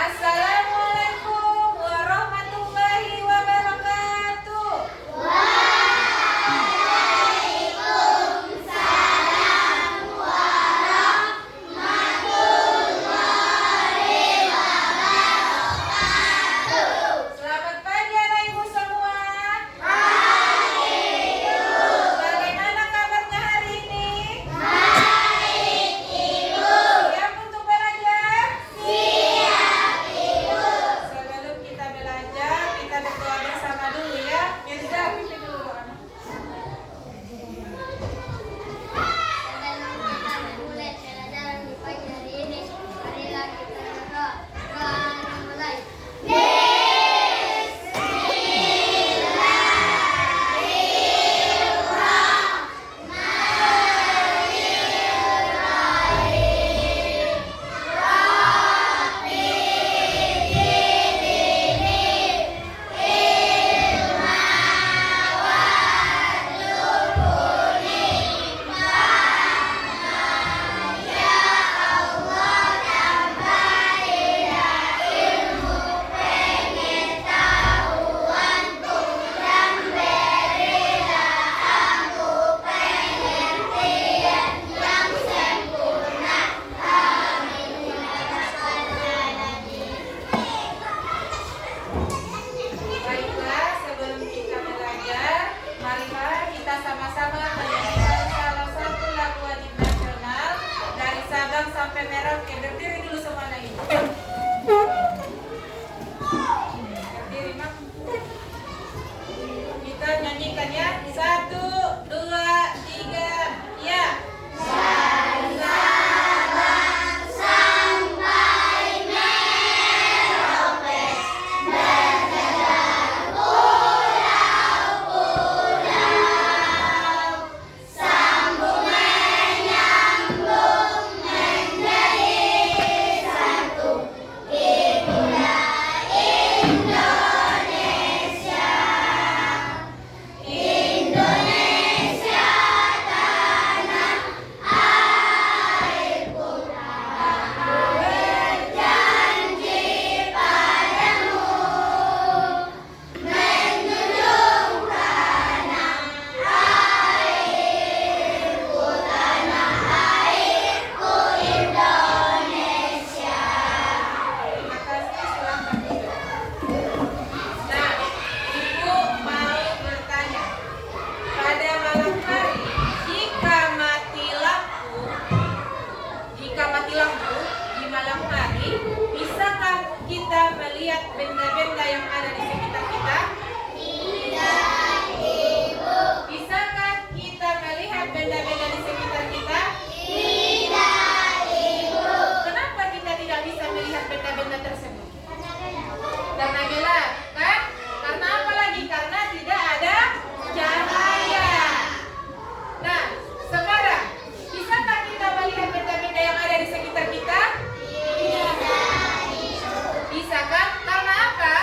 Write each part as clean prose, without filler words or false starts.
Assalamualaikum warahmatullahi wabarakatuh. Selamat pagi anak ibu semua. Bagaimana kabarnya hari ini? Siap untuk belajar? Sebelum kita belajar, kita berdoa bersama dulu ya. Mirza, pimpin dulu doanya. Mulai pelajaran di pagi hari ini. Marilah kita berdoa. Doa mulai. Baiklah, sebelum kita belajar, marilah kita sama-sama menyanyikan salah satu lagu wajib nasional dari Sabang sampai Merauke. Berdiri dulu semua anak ibu. Berdiri, Mak. Kita nyanyikan ya. 1, 2, 3, ya. Terima kasih, silahkan duduk. Nah, Ibu mau bertanya. Pada malam hari, jika mati lampu di malam hari, bisakah kita melihat benda-benda yang ada di sekitar kita? Bisakah kita melihat benda-benda di sekitar kita? Kenapa kita tidak bisa melihat benda-benda tersebut? Karena gelap, kan? Karena apa lagi? Karena tidak ada cahaya. Nah, sekarang bisakah kita melihat benda-benda yang ada di sekitar kita? Bisa kan? Karena apa?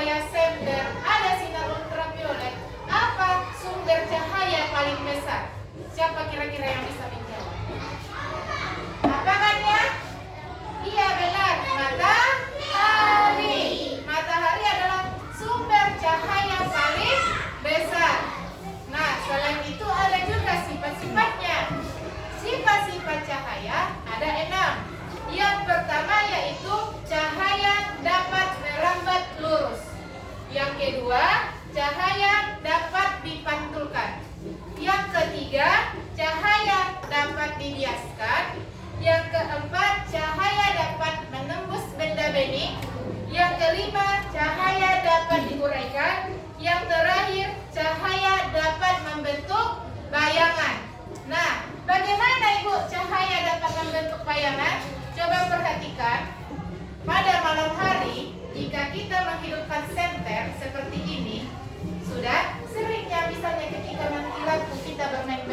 cahaya senter, ada sinar ultraviolet. Apa sumber cahaya paling besar? Siapa kira-kira yang bisa menjawab? Apa kan ya? Iya benar, matahari. Matahari adalah sumber cahaya paling besar. Nah, selain itu ada juga sifat-sifatnya. Sifat-sifat cahaya ada 6. Yang pertama yaitu cahaya dapat merambat lurus. Yang kedua, cahaya dapat dipantulkan. Yang ketiga, cahaya dapat dibiaskan. Yang keempat, cahaya dapat menembus benda bening. Yang kelima, cahaya dapat diuraikan. Yang terakhir, cahaya dapat membentuk bayangan. Nah, bagaimana Ibu cahaya dapat membentuk bayangan? Coba perhatikan. Pada malam hari, jika kita menghidupkan senter seperti ini, sudah seringnya misalnya ketika nanti lampu kita bermain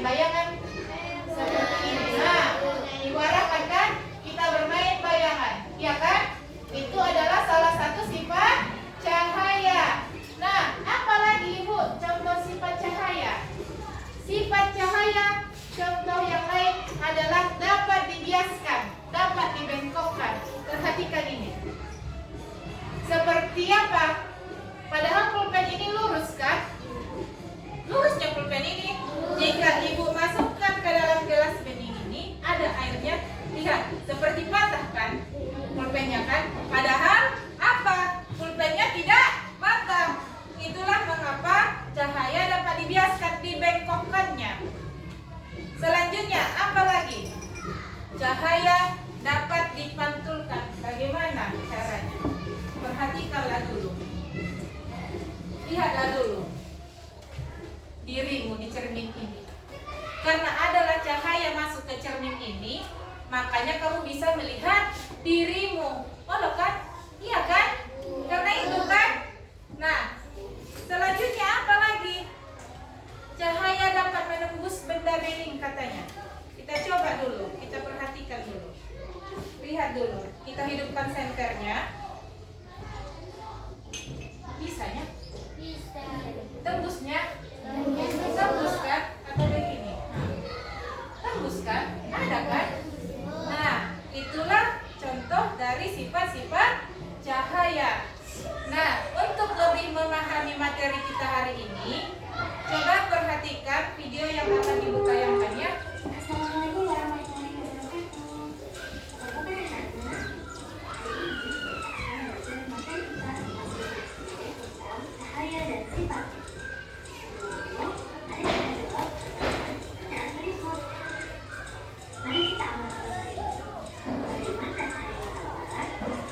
bayangan seperti ini. Nah, Ibu harapkan kan kita bermain bayangan, ya kan? Itu adalah salah satu sifat cahaya. Nah, apalagi Ibu contoh sifat cahaya? Sifat cahaya contoh yang lain adalah dapat dibiaskan, dapat dibengkokkan. Perhatikan ini. Seperti apa? Padahal pulpen ini lurus kan? Lurusnya pulpen ini. Jika Ibu masukkan ke dalam gelas bening ini, ada airnya. Lihat, seperti patah kan? Pulpennya kan? Padahal apa? Pulpennya tidak patah. Itulah mengapa cahaya dapat dibiaskan, dibengkokkannya. Selanjutnya, apa lagi? Cahaya dapat dipantulkan. Bagaimana caranya? Perhatikanlah dulu. Lihatlah dulu dirimu di cermin ini. Karena adalah cahaya masuk ke cermin ini, makanya kamu bisa melihat dirimu. Oh loh kan? Iya kan? Karena itu kan? Nah, selanjutnya apa lagi? Cahaya dapat menembus benda bening katanya. Kita coba dulu, kita perhatikan dulu. Lihat dulu, kita hidupkan senternya. Bisanya? Bisa. Tembusnya? Tembus kan? Atau begini? Tembus kan? Ada kan? Nah, itulah contoh dari sifat-sifat cahaya. Nah, untuk lebih memahami materi kita hari ini, coba perhatikan video yang akan Ibu tayangkan ya. Assalamualaikum warahmatullahi wabarakatuh. Cahaya dan sifat. Mari kita amati bagaimana cahaya keluar.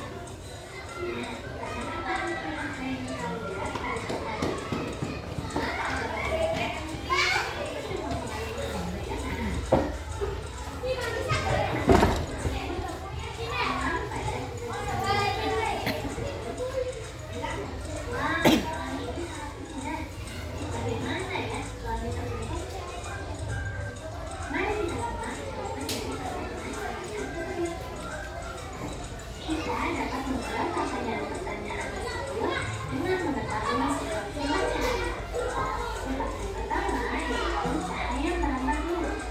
Kita dapat membuat pertanyaan tersebut dengan mengetahui sifat cahaya. Sifat yang pertama yaitu cahaya merambat lurus.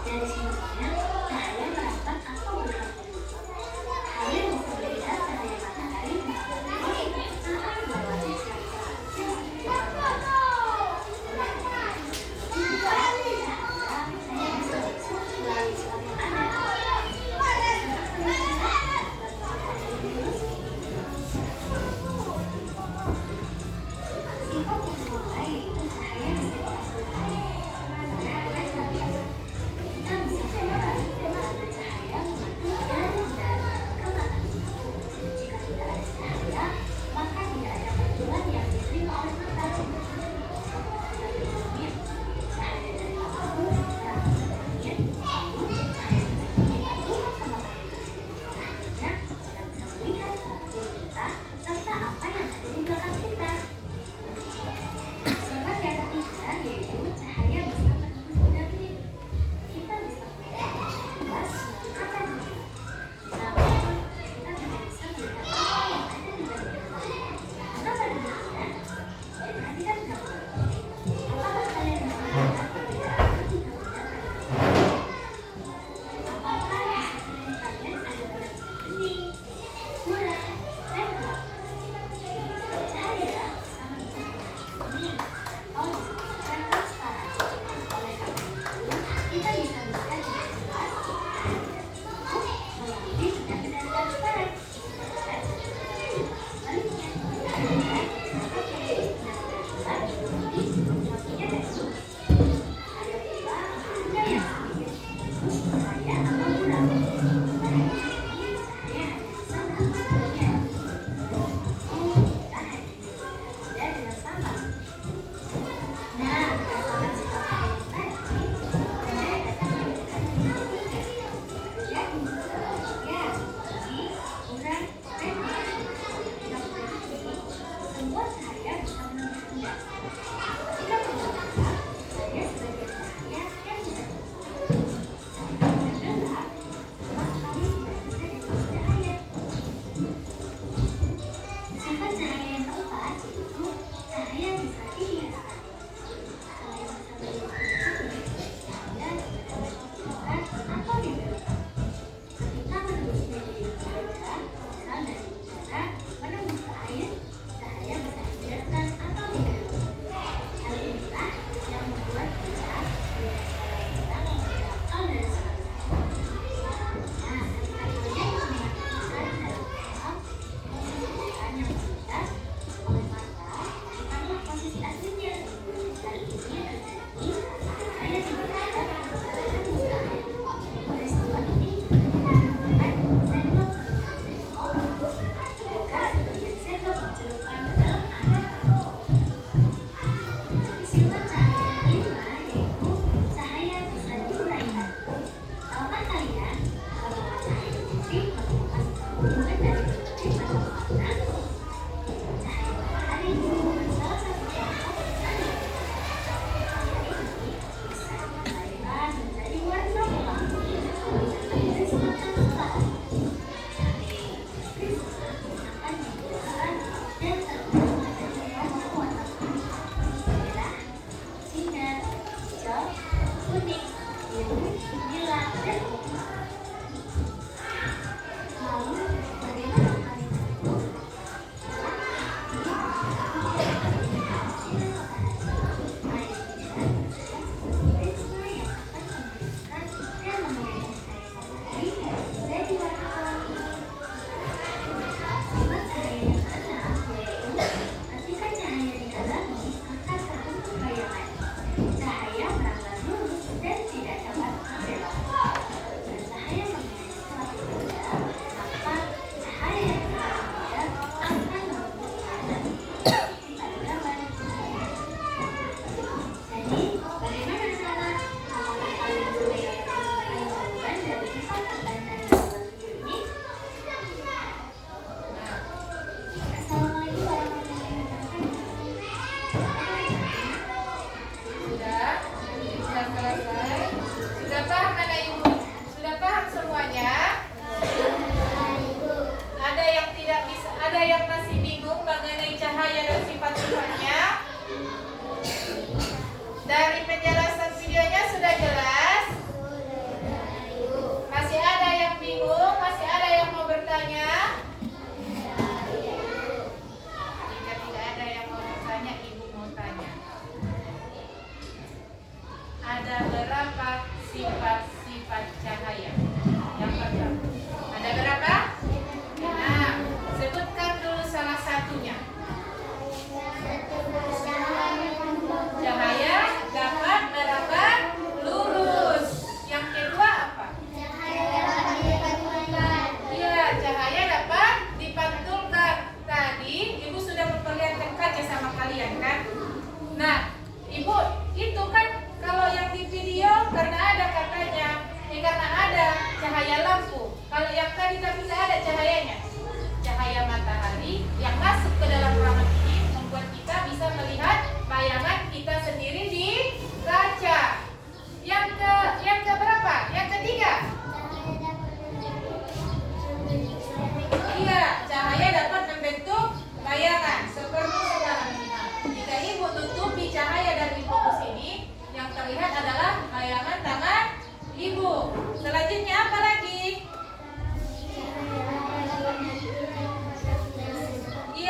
Dari sininya, cahaya merambat atau bergerak. Hal yang berbeda cahaya matahari saat melewati sifat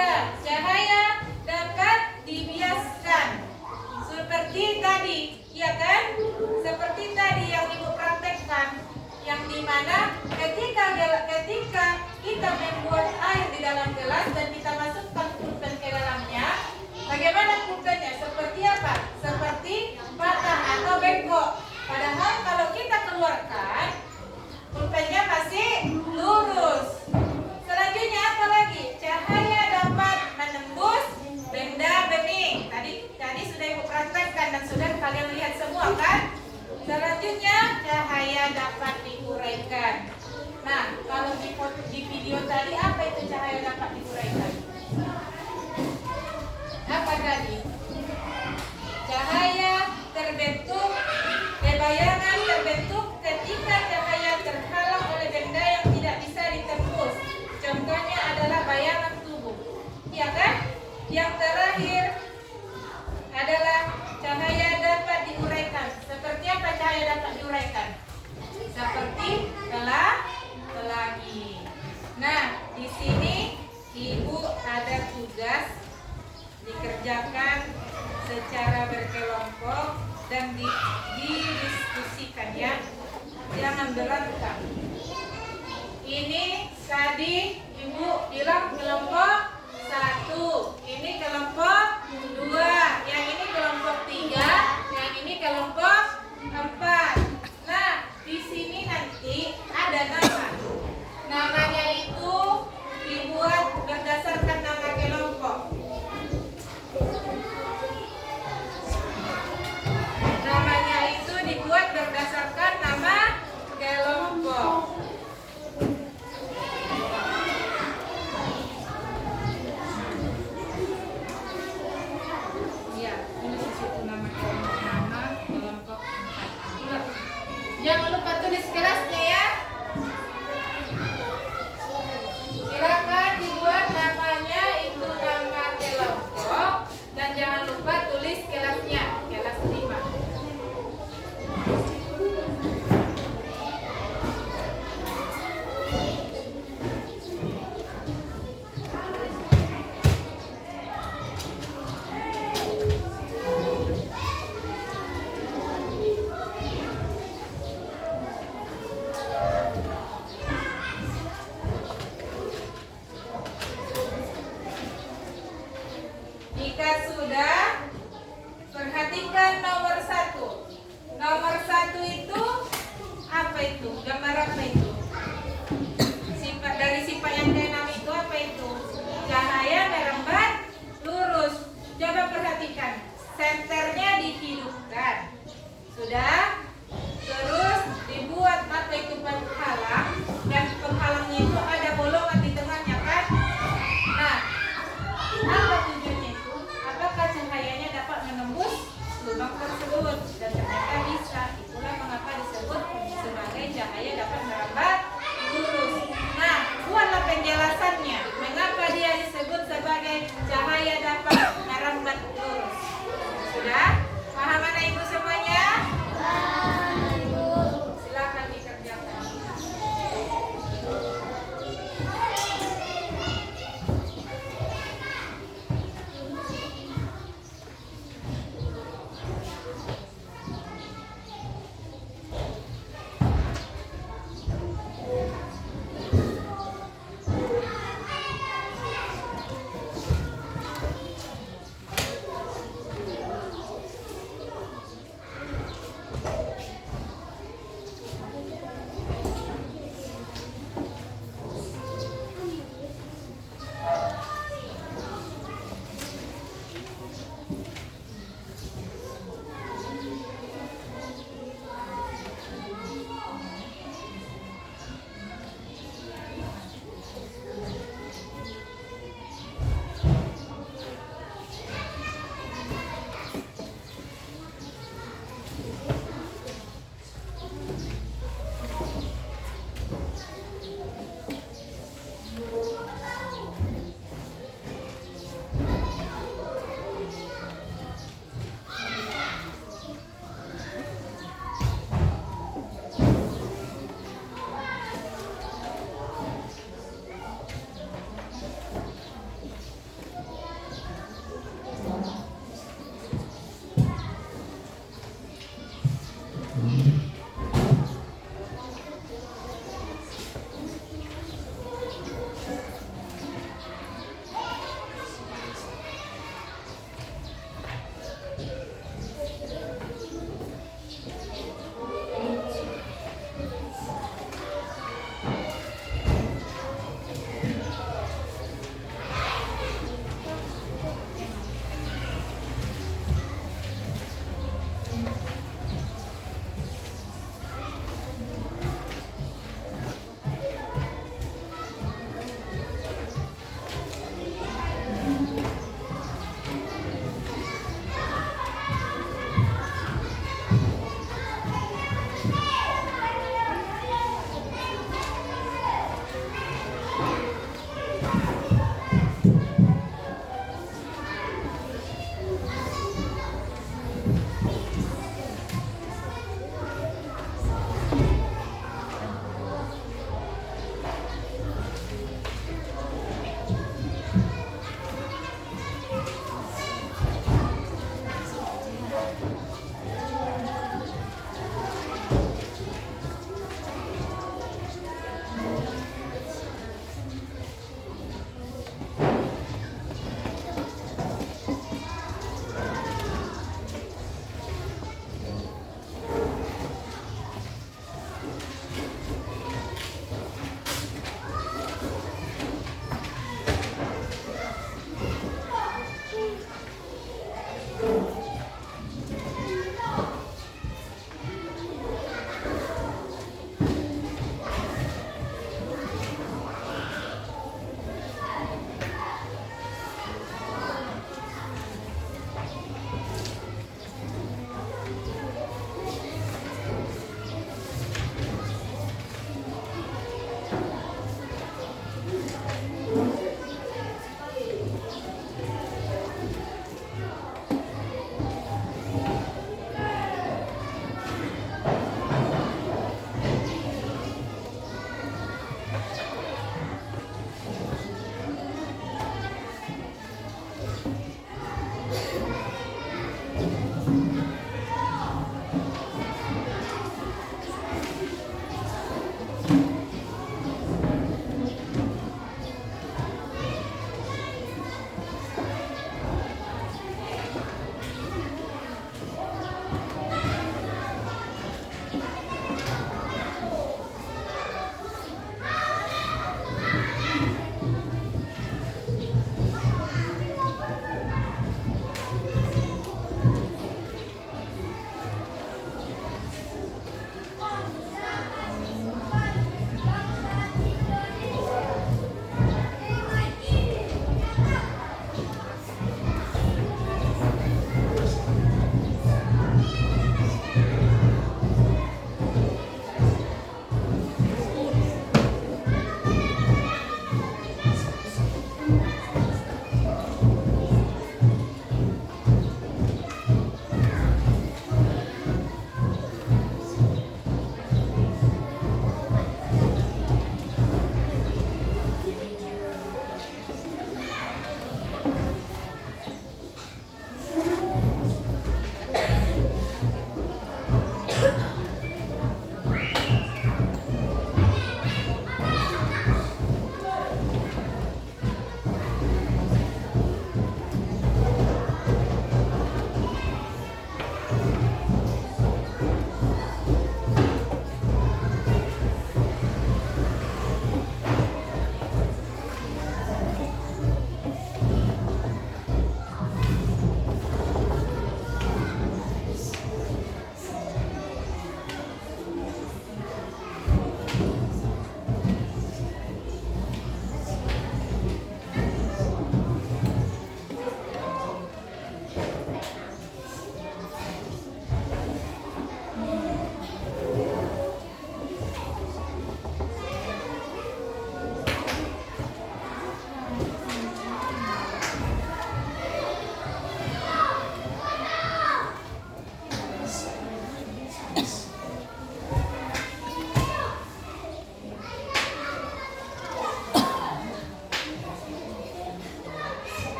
Iya, cahaya dapat dibiaskan. Seperti tadi, iya kan? Seperti tadi yang Ibu praktekkan, yang dimana ketika kita membuat air di dalam gelas dan kita masukkan pulpen ke dalamnya, bagaimana pulpennya? Seperti apa? Seperti patah atau bengkok. Padahal kalau kita keluarkan, pulpennya masih lurus. Selanjutnya apa lagi? Cahaya dapat menembus benda bening. Tadi sudah Ibu praktekkan dan sudah kalian lihat semua kan? Selanjutnya cahaya dapat diuraikan. Nah, kalau di video tadi apa itu cahaya dapat diuraikan? Apa tadi? Cahaya terbentuk, bayangan terbentuk ketika cahaya terhalang oleh benda yang tidak bisa ditembus. Contohnya adalah bayangan tubuh. Iya kan? Yang terakhir adalah cahaya dapat diuraikan. Seperti apa cahaya dapat diuraikan? Seperti pelangi. Nah, di sini Ibu ada tugas dikerjakan secara berkelompok dan didiskusikan ya. Jangan berantem. Ini tadi Ibu bilang kelompok 1, ini kelompok 2, yang ini kelompok 3, yang ini kelompok 4. Nah, di sini nanti ada nama. Namanya itu dibuat berdasarkan nama kelompok. Namanya itu dibuat berdasarkan nama kelompok. Iya, ini di situ nama kelompok 4. Jangan lupa tulis kelasnya ya. Silakan dibuat namanya itu nama kelompok dan jangan lupa tulis kelasnya, kelas 5. Jika sudah, perhatikan nomor 1. Nomor 1 itu apa itu? Gambar apa itu? Dari sifat yang keenam itu apa itu? Cahaya merembat lurus. Coba perhatikan, senternya dihidupkan. Sudah? Terus dibuat apa itu penghalang, dan penghalangnya itu ada bolongan di tengahnya kan? Nah, apa tujuannya itu? Apakah cahayanya dapat menembus lubang tersebut? Dan ternyata bisa. Itulah mengapa disebut sebagai cahaya dapat merambat lurus. Nah, buatlah penjelasannya. Mengapa dia disebut sebagai cahaya dapat merambat lurus? Sudah? Paham anak ibu semuanya?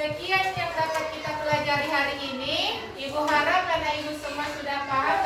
sekian yang dapat kita pelajari hari ini. Ibu harap karena ibu semua sudah paham